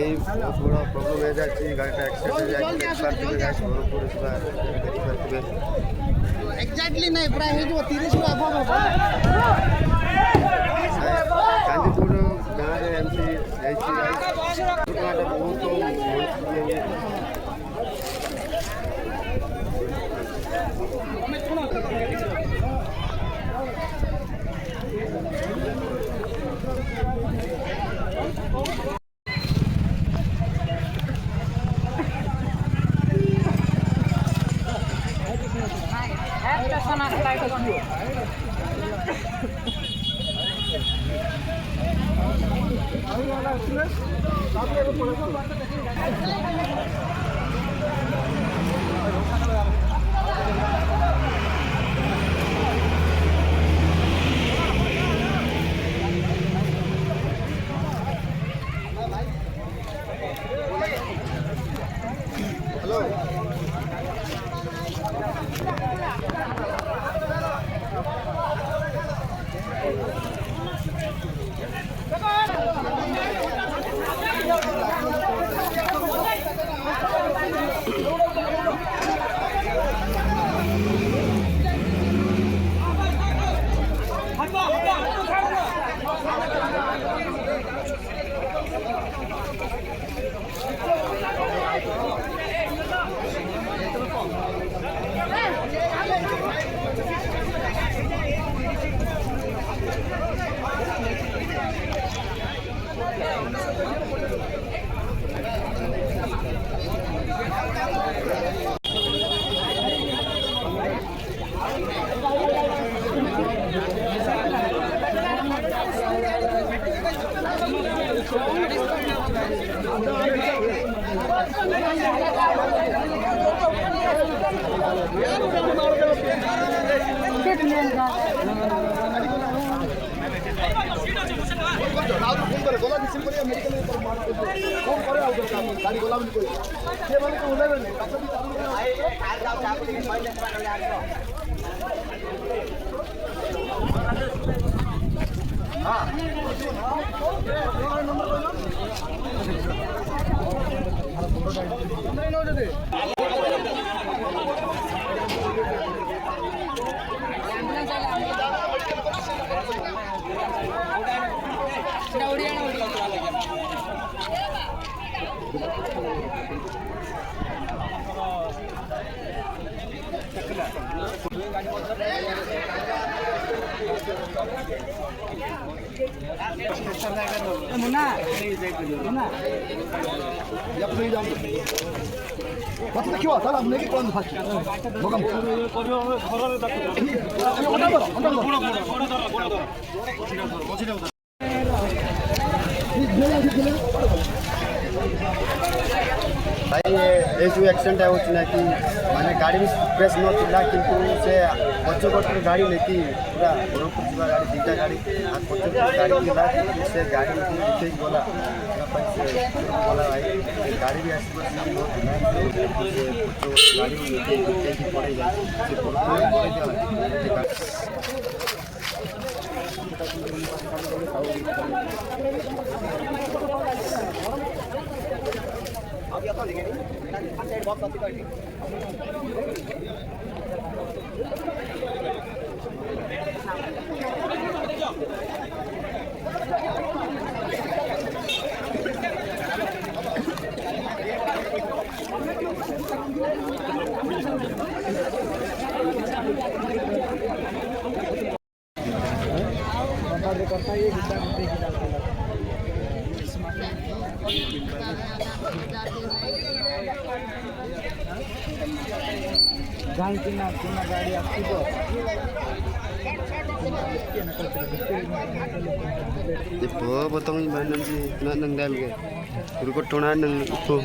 नहीं बहुत बड़ा प्रॉब्लम है जाती गाड़ी एक्सीडेंट एग्जैक्टली नहीं प्राय हे जो 30 ରୁ अबव हो कांदीपुर गाँव रे एमसी जाइछि बहुत मुन्ना ಮತ್ತೆ ಕ್ಯೂ ಸರ್ हमने की कौन फास्ट भगम भाई ये जो एक्सीडेंट है वो कि माने गाड़ी भी प्रेस न थिला किंतु से पछो पछो गाड़ी लेकी पूरा ब्रह्मपुर जीवा गाड़ी दीटा गाड़ी आ पछो गाड़ी थिला से गाड़ी उठे गला से बोला भाई गाड़ी भी आसी बसी न थिला से पछो गाड़ी उठे की पड़े जाए से पड़े जाला अभी आता लेंगे नहीं साइड बॉक्स आती है करता है ये गाड़ी आपकी तो potong ibanan si nang dal ke. Berikut tonan nang itu.